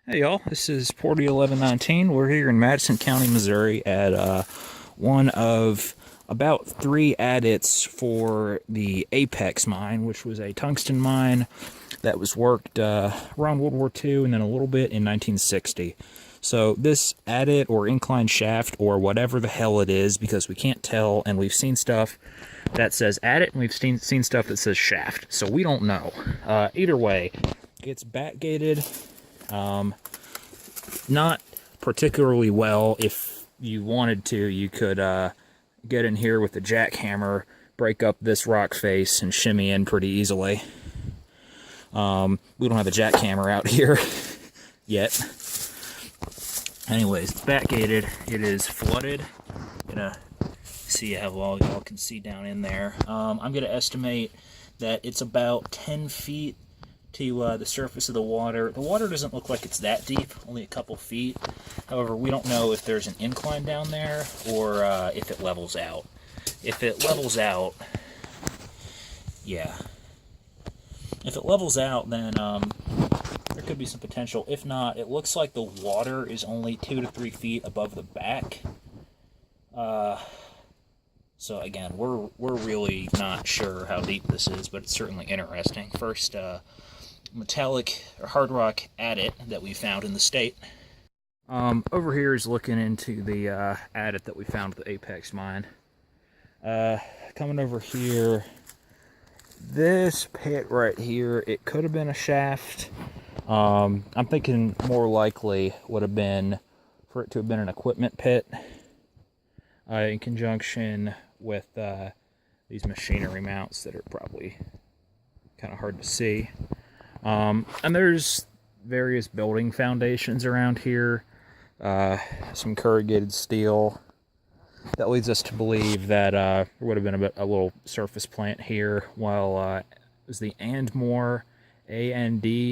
Hey y'all, this is Porty 1119. We're here in Madison County, Missouri at one of about 3 adits for the Apex mine, which was a tungsten mine that was worked around World War II and then a little bit in 1960. So this adit or incline shaft or whatever the hell it is, because we can't tell, and we've seen stuff that says adit and we've seen stuff that says shaft, so we don't know. Either way, it's backgated. Not particularly well. If you wanted to, you could get in here with a jackhammer, break up this rock face, and shimmy in pretty easily. We don't have a jackhammer out here yet. Anyways, it's backgated. It is flooded. Gonna see how well y'all can see down in there. I'm gonna estimate that it's about 10 feet to the surface of the water. The water doesn't look like it's that deep, only a couple feet. However, we don't know if there's an incline down there or if it levels out. If it levels out, yeah. If it levels out, then there could be some potential. If not, it looks like the water is only 2 to 3 feet above the back. So again, we're really not sure how deep this is, but it's certainly interesting. First, metallic or hard rock adit that we found in the state. Over here is looking into the adit that we found at the Apex mine. Coming over here, this pit right here, it could have been a shaft. I'm thinking more likely would have been for it to have been an equipment pit in conjunction with these machinery mounts that are probably kind of hard to see. And there's various building foundations around here, some corrugated steel. That leads us to believe that there would have been a little surface plant here, while it was the And-Mor, And-Mor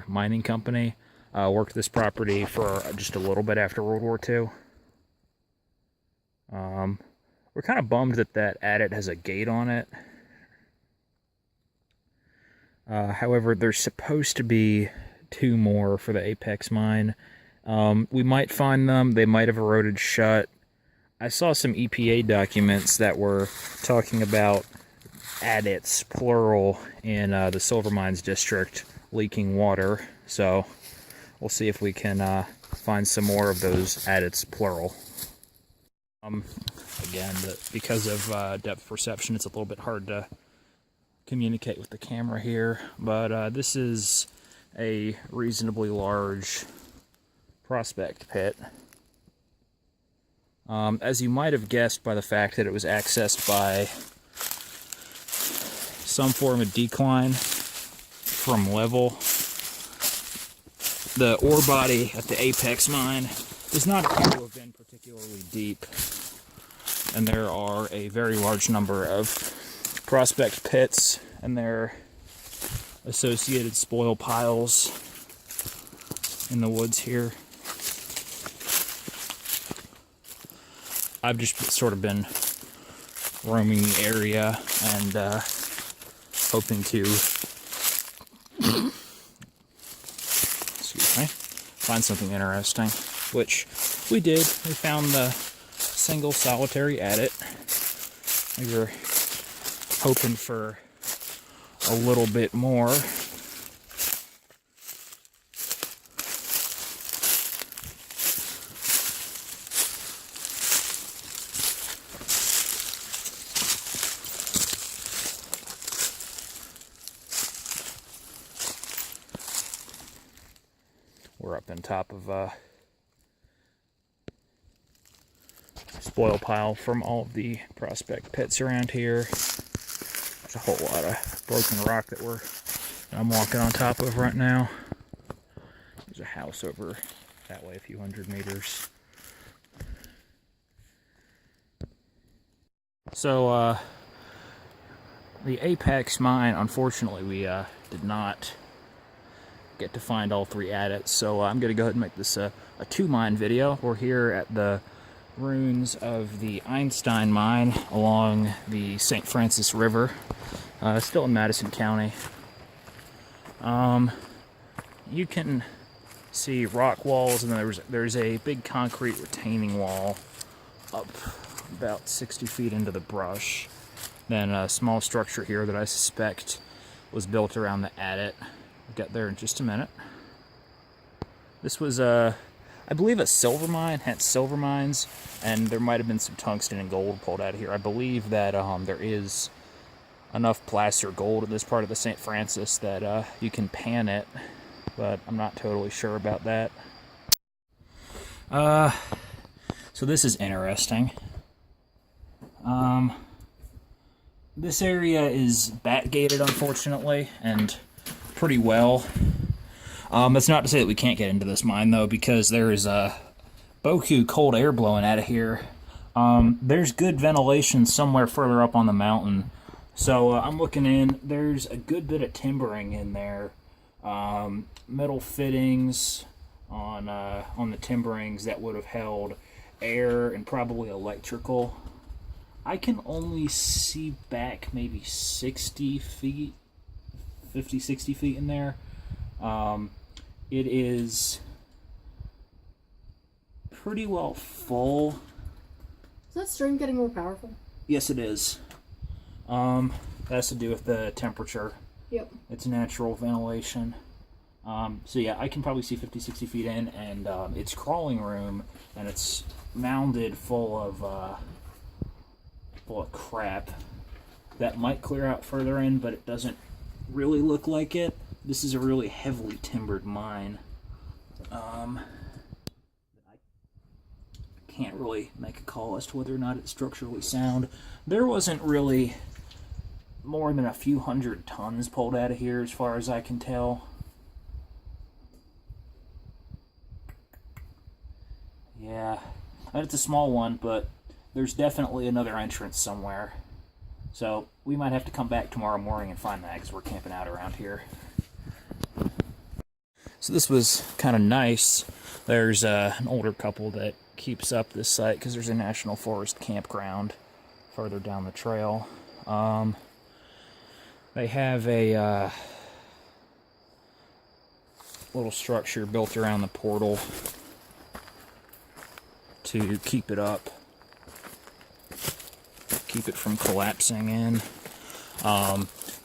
Mining Company, worked this property for just a little bit after World War II. We're kind of bummed that adit has a gate on it. However, there's supposed to be 2 more for the Apex mine. We might find them. They might have eroded shut. I saw some EPA documents that were talking about adits, plural, in the Silvermines district leaking water. So we'll see if we can find some more of those adits, plural. Again, because of depth perception, it's a little bit hard to communicate with the camera here, but this is a reasonably large prospect pit. As you might have guessed by the fact that it was accessed by some form of decline from level, the ore body at the Apex mine does not appear to have been particularly deep, and there are a very large number of prospect pits and their associated spoil piles in the woods here. I've just sort of been roaming the area and hoping to find something interesting, which we did. We found the single solitary adit. We were hoping for a little bit more. We're up on top of a spoil pile from all of the prospect pits around here. There's a whole lot of broken rock that I'm walking on top of right now. There's a house over that way, a few hundred meters. So, the Apex mine, unfortunately, we did not get to find all 3 adits, so I'm going to go ahead and make this a 2-mine video. We're here at the ruins of the Einstein Mine along the St. Francis River, still in Madison County. you can see rock walls, and then there's a big concrete retaining wall up about 60 feet into the brush. Then a small structure here that I suspect was built around the adit. We'll get there in just a minute. This was I believe a silver mine, hence Silvermines, and there might have been some tungsten and gold pulled out of here. I believe that there is enough placer gold in this part of the St. Francis that you can pan it, but I'm not totally sure about that. So this is interesting. This area is bat-gated, unfortunately, and pretty well. That's not to say that we can't get into this mine, though, because there is boku cold air blowing out of here. There's good ventilation somewhere further up on the mountain. So I'm looking in. There's a good bit of timbering in there. Metal fittings on the timberings that would have held air and probably electrical. I can only see back maybe 60 feet, 50, 60 feet in there. It is pretty well full. Is that stream getting more powerful? Yes, it is. That has to do with the temperature. Yep. It's natural ventilation. So yeah, I can probably see 50, 60 feet in, and it's crawling room, and it's mounded full of crap that might clear out further in, but it doesn't really look like it. This is a really heavily timbered mine. I can't really make a call as to whether or not it's structurally sound. There wasn't really more than a few hundred tons pulled out of here, as far as I can tell. Yeah, it's a small one, but there's definitely another entrance somewhere. So we might have to come back tomorrow morning and find that, because we're camping out around here. So this was kind of nice. There's an older couple that keeps up this site, because there's a National Forest campground further down the trail. They have a little structure built around the portal to keep it up, keep it from collapsing in.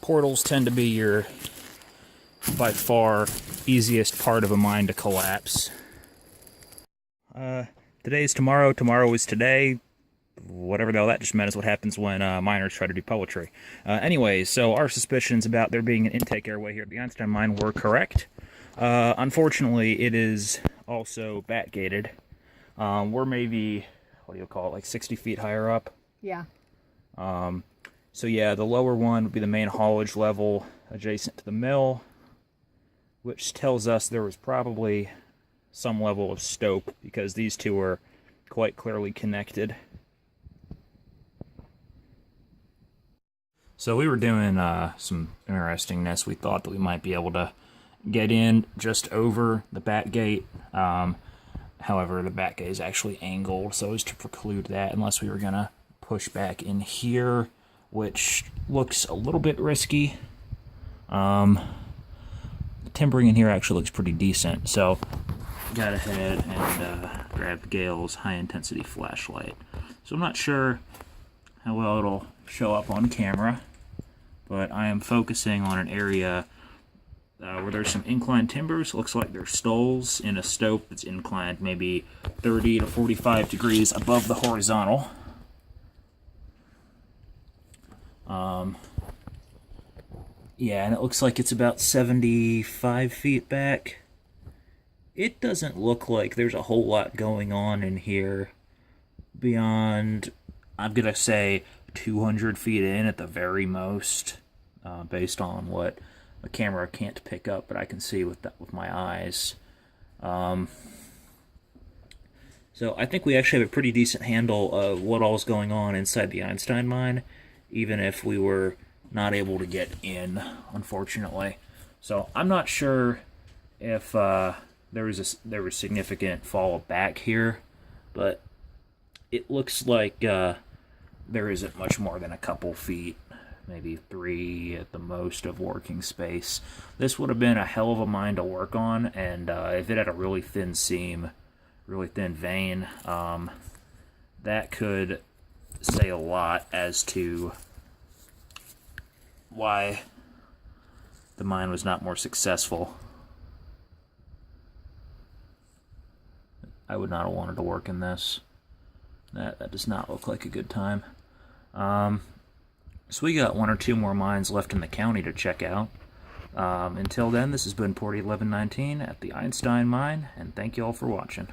Portals tend to be your, by far, easiest part of a mine to collapse. Today's tomorrow, tomorrow is today. Whatever the hell that just meant is what happens when miners try to do poetry. Anyways, so our suspicions about there being an intake airway here at the Einstein Mine were correct. Unfortunately, it is also bat-gated. We're maybe, what do you call it, like 60 feet higher up? Yeah. So yeah, the lower one would be the main haulage level adjacent to the mill, which tells us there was probably some level of stope, because these two are quite clearly connected. So we were doing some interestingness. We thought that we might be able to get in just over the bat gate. However, the bat gate is actually angled, so as to preclude that, unless we were going to push back in here, which looks a little bit risky. The timbering in here actually looks pretty decent, so got ahead and grabbed Gail's high-intensity flashlight. So I'm not sure how well it'll show up on camera, but I am focusing on an area where there's some inclined timbers. Looks like there's stoles in a stope that's inclined maybe 30 to 45 degrees above the horizontal. Yeah, and it looks like it's about 75 feet back. It doesn't look like there's a whole lot going on in here beyond, I'm gonna say, 200 feet in at the very most, based on what the camera can't pick up, but I can see with my eyes. So I think we actually have a pretty decent handle of what all's going on inside the Einstein Mine, even if we were not able to get in, unfortunately. So I'm not sure if there was significant fall back here, but it looks like there isn't much more than a couple feet maybe 3 at the most of working space. This would have been a hell of a mine to work on, and if it had a really thin seam, really thin vein, that could say a lot as to why the mine was not more successful. I would not have wanted to work in this. That does not look like a good time. So we got 1 or 2 more mines left in the county to check out. Until then, this has been Port 1119 at the Einstein Mine, and thank you all for watching.